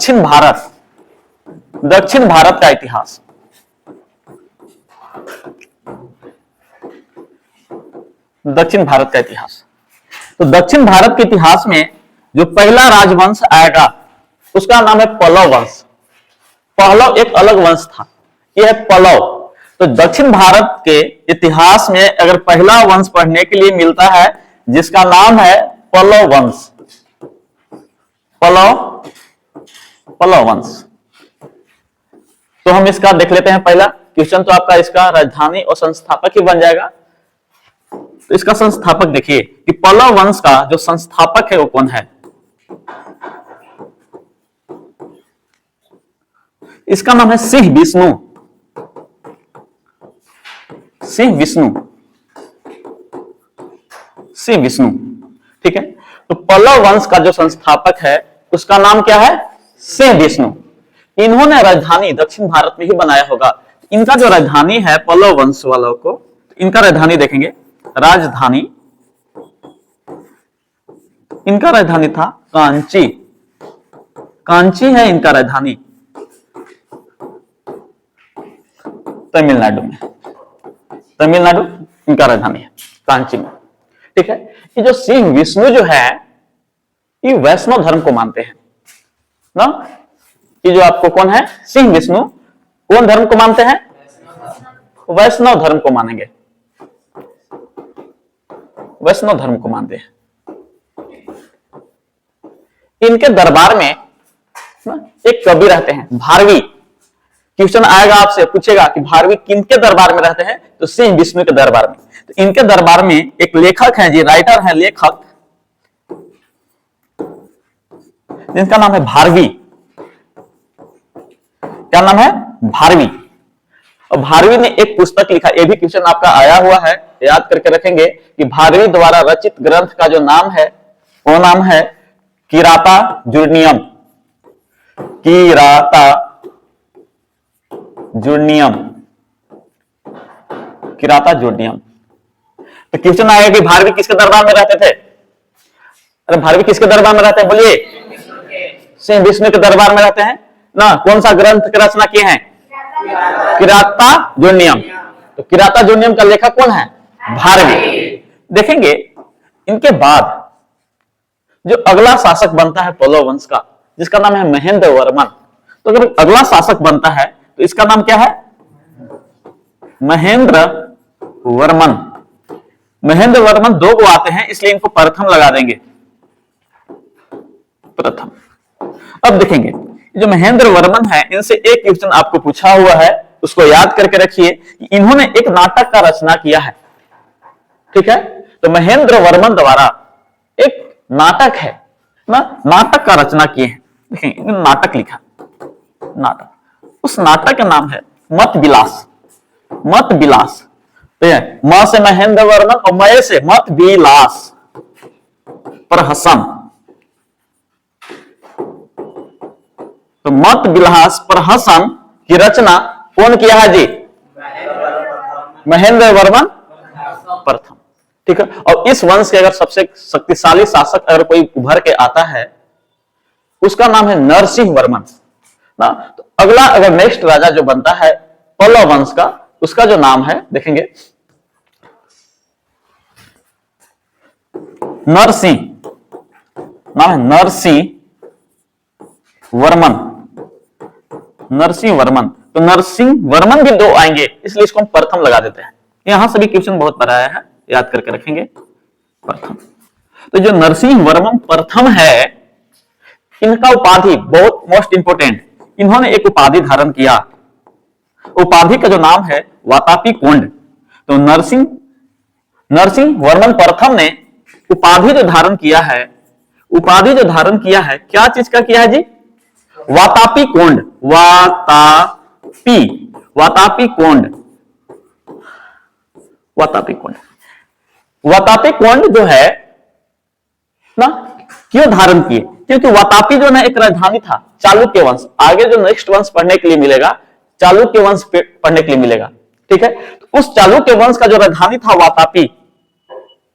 दक्षिण भारत का इतिहास। दक्षिण भारत का इतिहास। तो दक्षिण भारत के इतिहास में जो पहला राजवंश आएगा उसका नाम है पल्लव वंश। पहलव एक अलग वंश था, यह है पल्लव। तो दक्षिण भारत के इतिहास में अगर पहला वंश पढ़ने के लिए मिलता है जिसका नाम है पल्लव वंश, पल्लव वंश। तो हम इसका देख लेते हैं। पहला क्वेश्चन तो आपका इसका राजधानी और संस्थापक ही बन जाएगा। तो इसका संस्थापक देखिए कि पल्लव वंश का जो संस्थापक है वो कौन है। इसका नाम है सिंह विष्णु। सिंह विष्णु, ठीक है। तो पल्लव वंश का जो संस्थापक है उसका नाम क्या है, सिंह विष्णु। इन्होंने राजधानी दक्षिण भारत में ही बनाया होगा। इनका जो राजधानी है पल्लव वंश वालों को, इनका राजधानी देखेंगे, राजधानी इनका राजधानी था कांची। कांची है इनका राजधानी, तमिलनाडु में। तमिलनाडु इनका राजधानी है कांची में, ठीक है। ये जो सिंह विष्णु जो है ये वैष्णव धर्म को मानते हैं ना। ये जो आपको कौन है, सिंह विष्णु, कौन धर्म को मानते हैं, वैष्णव धर्म को मानेंगे, वैष्णव धर्म को मानते हैं। इनके दरबार में एक कवि रहते हैं भारवी। क्वेश्चन आएगा आपसे, पूछेगा कि भारवी किनके दरबार में रहते हैं, तो सिंह विष्णु के दरबार में। तो इनके दरबार में एक लेखक है जी, राइटर है, लेखक, जिनका नाम है भारवी। क्या नाम है, भारवी। और भारवी ने एक पुस्तक लिखा, ये भी क्वेश्चन आपका आया हुआ है, याद करके रखेंगे कि भारवी द्वारा रचित ग्रंथ का जो नाम है वो नाम है किराता जुर्नियम। किराता जुर्नियम, किराता जुर्नियम। तो क्वेश्चन आएगा कि भारवी किसके दरबार में रहते थे। अरे भारवी किसके दरबार में रहते हैं, बोलिए, सिंह विष्णु के दरबार में रहते हैं ना। कौन सा ग्रंथ की रचना किए हैं, किराता जुर्नियम। तो किराता जुर्नियम का लेखक कौन है, भारवी। देखेंगे इनके बाद जो अगला शासक बनता है पल्लव वंश का, जिसका नाम है महेंद्र वर्मन। तो अगर अगला शासक बनता है तो इसका नाम क्या है, महेंद्र वर्मन। महेंद्र वर्मन दो को आते हैं इसलिए इनको प्रथम लगा देंगे, प्रथम। अब देखेंगे जो महेंद्र वर्मन है, इनसे एक क्वेश्चन आपको पूछा हुआ है, उसको याद करके रखिए कि इन्होंने एक नाटक का रचना किया है, ठीक है। तो महेंद्र वर्मन द्वारा एक नाटक है ना, नाटक का रचना किए हैं। देखेंगे नाटक लिखा, नाटक, उस नाटक का नाम है मत विलास। मत विलास, तो म से महेंद्र वर्मन और मय से मत विलास प्रहसन। तो मत विलास प्रहसन की रचना कौन किया है जी, महेंद्र वर्मन प्रथम, ठीक है। और इस वंश के अगर सबसे शक्तिशाली शासक अगर कोई उभर के आता है उसका नाम है नरसिंह वर्मन ना। तो अगला अगर नेक्स्ट राजा जो बनता है पल्लव वंश का, उसका जो नाम है देखेंगे नरसिंह, नाम है नरसिंह वर्मन। नरसिंह वर्मन, तो नरसिंह वर्मन भी दो आएंगे इसलिए इसको हम प्रथम लगा देते हैं। यहां से भी क्वेश्चन बहुत बड़ा आया है, याद करके रखेंगे, प्रथम। तो जो नरसिंह वर्मन प्रथम है, इनका उपाधि बहुत मोस्ट इंपोर्टेंट, इन्होंने एक उपाधि धारण किया। उपाधि का जो नाम है वातापी कोंड। तो नरसिंह वर्मन प्रथम ने उपाधि जो धारण किया है, उपाधि जो धारण किया है, क्या चीज का किया है जी, वातापी कोंड। वातापी कोंड, वातापी कोंड। वातापी कोंड जो है ना, क्यों धारण किए, क्योंकि वातापी जो ना एक राजधानी था चालुक्य वंश। आगे जो नेक्स्ट वंश पढ़ने के लिए मिलेगा, चालुक्य वंश पढ़ने के लिए मिलेगा, ठीक है। तो उस चालुक्य वंश का जो राजधानी था वातापी,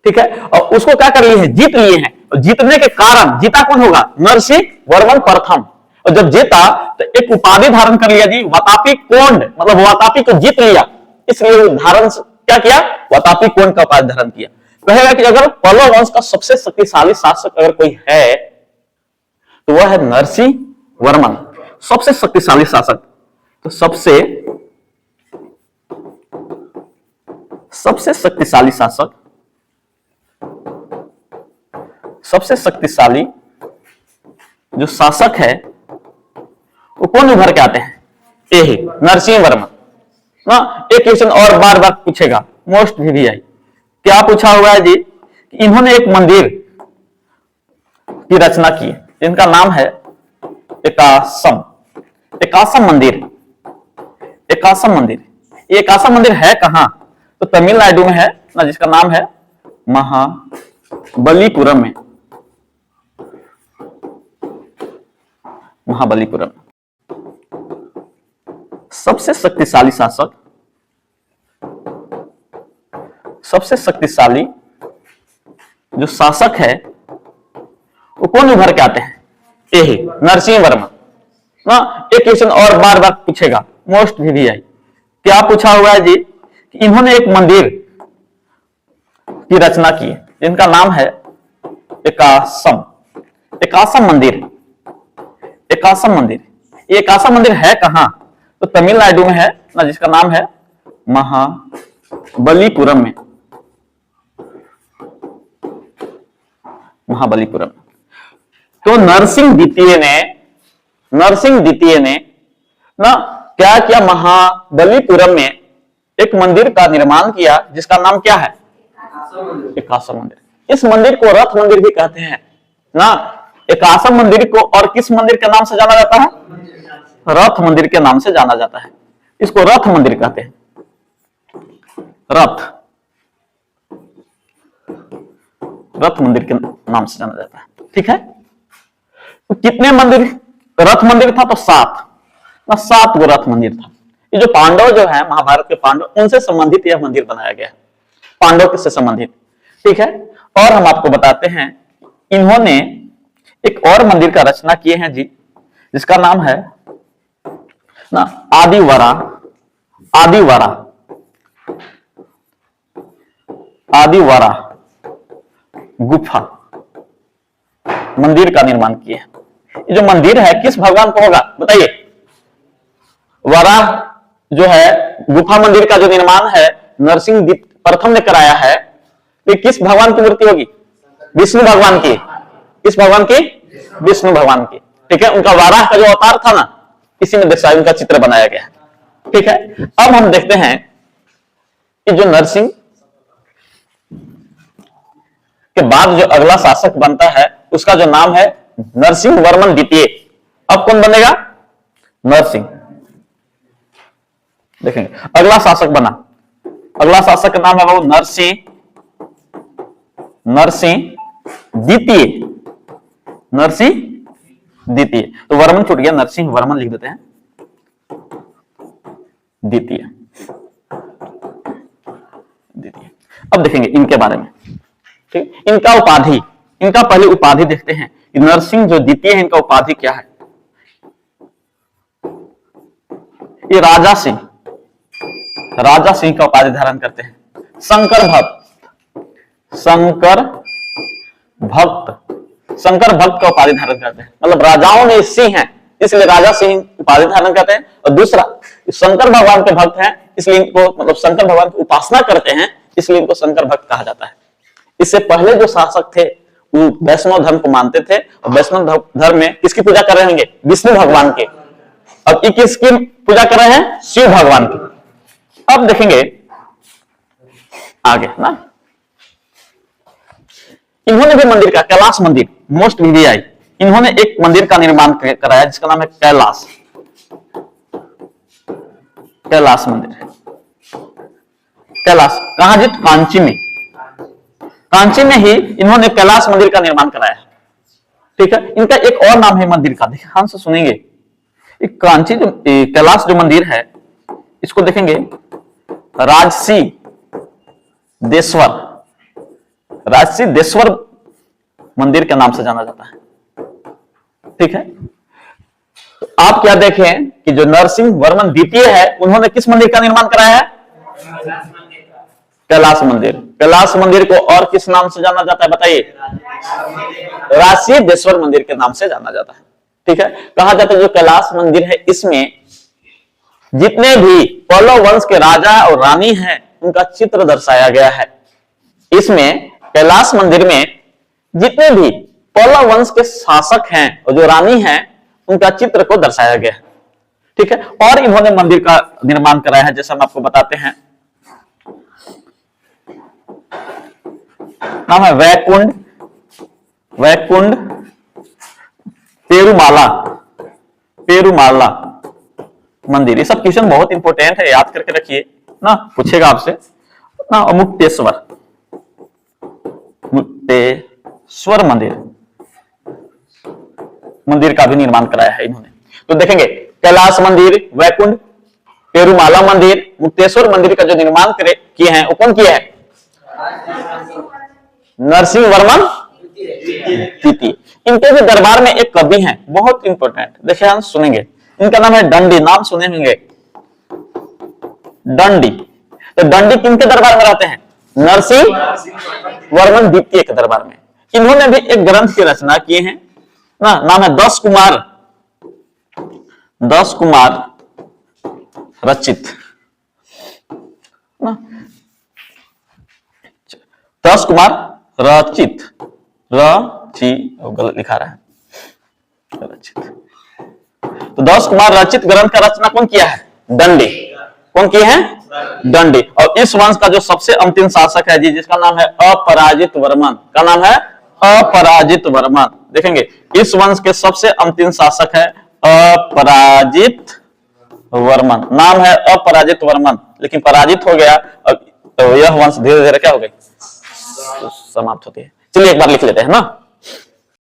ठीक है, और उसको क्या कर लिए हैं, जीत लिए हैं। और जीतने के कारण जीता कौन होगा, नरसिंह वर्मन प्रथम। और जब जीता तो एक उपाधि धारण कर लिया जी, वातापी कोंड, मतलब वातापी को जीत लिया, इसलिए धारण क्या किया, वातापी कोंड का उपाधि धारण किया। कहेगा कि अगर पल्लव वंश का सबसे शक्तिशाली शासक अगर कोई है तो वह है नरसिंह वर्मन, सबसे शक्तिशाली शासक। तो सबसे शक्तिशाली शासक, सबसे शक्तिशाली जो शासक है वो कौन उभर के आते हैं, ये ही नरसिंह वर्मन ना। एक क्वेश्चन और बार बार पूछेगा, मोस्ट वीवीआई, क्या पूछा हुआ है जी, कि इन्होंने एक मंदिर की रचना की जिनका नाम है एकासम, एकासम मंदिर। एकासम मंदिर, ये एकासम मंदिर है कहां, तो तमिलनाडु में है ना, जिसका नाम है महाबलीपुरम में, महाबलीपुरम। सबसे शक्तिशाली शासक, सबसे शक्तिशाली जो शासक है वो कौन उभर के आते हैं, यही नरसिंह वर्मन ना। एक क्वेश्चन और बार बार पूछेगा, मोस्ट वीवीआई, क्या पूछा हुआ है जी, कि इन्होंने एक मंदिर की रचना की जिनका नाम है एकासम, एकासम मंदिर। एकासम मंदिर, ये एकासम मंदिर है कहां, तो तमिलनाडु में है ना, जिसका नाम है महाबलीपुरम में, महाबलीपुरम। तो नरसिंह द्वितीय ने ना क्या किया, महाबलीपुरम में एक मंदिर का निर्माण किया जिसका नाम क्या है, एकासम मंदिर। इस मंदिर को रथ मंदिर भी कहते हैं ना। एकासम मंदिर को और किस मंदिर के नाम से जाना जाता है, रथ मंदिर के नाम से जाना जाता है। इसको रथ मंदिर कहते हैं, रथ मंदिर के नाम से जाना जाता है। ठीक है, तो कितने मंदिर, रथ मंदिर था तो 7 गो रथ मंदिर था। ये जो पांडव जो है, महाभारत के पांडव, उनसे संबंधित यह मंदिर बनाया गया है, पांडव से संबंधित। ठीक है, और हम आपको बताते हैं इन्होंने एक और मंदिर का रचना किए हैं जी, जिसका नाम है ना आदिवरा, आदिवरा, आदिवरा गुफा मंदिर का निर्माण किए हैं। ये जो मंदिर है किस भगवान को होगा बताइए, वराह जो है गुफा मंदिर का जो निर्माण है नरसिंह प्रथम ने कराया है, तो किस भगवान की मूर्ति होगी, विष्णु भगवान की। किस भगवान की, विष्णु भगवान की। ठीक है, उनका वाराह का जो अवतार था ना, इसी में दर्शाया, उनका चित्र बनाया गया है। ठीक है, अब हम देखते हैं कि जो नरसिंह के बाद जो अगला शासक बनता है उसका जो नाम है नरसिंह वर्मन द्वितीय। अब कौन बनेगा, नरसिंह। देखेंगे अगला शासक बना, अगला शासक का नाम है वो नरसिंह, नरसिंह द्वितीय, नरसिंह द्वितीय। तो वर्मन छूट गया, नरसिंह वर्मन लिख देते हैं, द्वितीय, द्वितीय। अब देखेंगे इनके बारे में। ठीक, इनका उपाधि, इनका पहले उपाधि देखते हैं कि नरसिंह जो द्वितीय है, इनका उपाधि क्या है। ये राजा सिंह, राजा सिंह का उपाधि धारण करते हैं। शंकर भक्त, शंकर भक्त, शंकर भक्त का उपाधि धारण करते हैं, मतलब राजाओं में सिंह है इसलिए राजा सिंह उपाधि धारण करते हैं। और दूसरा, शंकर भगवान के भक्त हैं इसलिए इनको, मतलब शंकर भगवान की उपासना करते हैं इसलिए इनको शंकर भक्त कहा जाता है। इससे पहले जो शासक थे वो वैष्णव धर्म को मानते थे, और वैष्णव धर्म में किसकी पूजा कर रहे होंगे, विष्णु भगवान के। अब ये किसकी पूजा कर रहे हैं, शिव भगवान की। अब देखेंगे आगे ना, इन्होंने भी मंदिर का, कैलाश मंदिर, मोस्ट वीवीआई, इन्होंने एक मंदिर का निर्माण कराया जिसका नाम है कैलाश, कैलाश मंदिर। कैलाश कहां जी, कांची में, कांची में ही इन्होंने कैलाश मंदिर का निर्माण कराया। ठीक है, इनका एक और नाम है मंदिर का, ध्यान से सुनेंगे। एक कांची जो कैलाश जो मंदिर है, इसको देखेंगे राजसी देश्वर, राजसी देश्वर मंदिर के नाम से जाना जाता है। ठीक है, यह देखें कि जो नरसिंह वर्मन द्वितीय है उन्होंने किस मंदिर का निर्माण कराया है? कैलाश मंदिर। कैलाश मंदिर को और किस नाम से जाना जाता है बताइए? राशिदेश्वर मंदिर के नाम से जाना जाता है। ठीक है, कहा जाता है जो कैलाश मंदिर है इसमें जितने भी पल्लव वंश के राजा और रानी हैं उनका चित्र दर्शाया गया है। इसमें कैलाश मंदिर में जितने भी पल्लव वंश के शासक हैं और जो रानी हैं उनका चित्र को दर्शाया गया है। ठीक है, और इन्होंने मंदिर का निर्माण कराया है जैसा हम आपको बताते हैं। नाम है वैकुंठ, वैकुंठ पेरुमाला, पेरुमाला मंदिर। ये सब क्वेश्चन बहुत इंपॉर्टेंट है, याद करके रखिए ना, पूछेगा आपसे ना। मुक्तेश्वर, मुक्तेश्वर मंदिर, मंदिर का भी निर्माण कराया है इन्होंने। तो देखेंगे कैलाश मंदिर, वैकुंठ, पेरुमाला मंदिर, मुक्तेश्वर मंदिर का जो निर्माण किए हैं वो कौन किए हैं? नरसिंह वर्मन द्वितीय। इनके भी दरबार में एक कवि हैं बहुत इंपॉर्टेंट, देखिए हम सुनेंगे, इनका नाम है दंडी। नाम सुने होंगे दंडी। तो दंडी किनके दरबार में रहते हैं? नरसिंह वर्मन द्वितीय के दरबार में। इन्होंने भी एक ग्रंथ की रचना की है ना, नाम है 10 कुमार, 10 कुमार रचित ना, 10 कुमार रचित, गलत लिखा रहा है, रचित। तो 10 कुमार रचित ग्रंथ का रचना कौन किया है? दंडी। कौन किए हैं? दंडी। और इस वंश का जो सबसे अंतिम शासक है जी, जिसका नाम है अपराजित वर्मन, का नाम है अपराजित वर्मन। देखेंगे इस वंश के सबसे अंतिम शासक है अपराजित वर्मन। नाम है अपराजित वर्मन, लेकिन पराजित हो गया। तो यह वंश धीरे धीरे क्या हो गई? तो समाप्त होती है। चलिए एक बार लिख लेते हैं ना।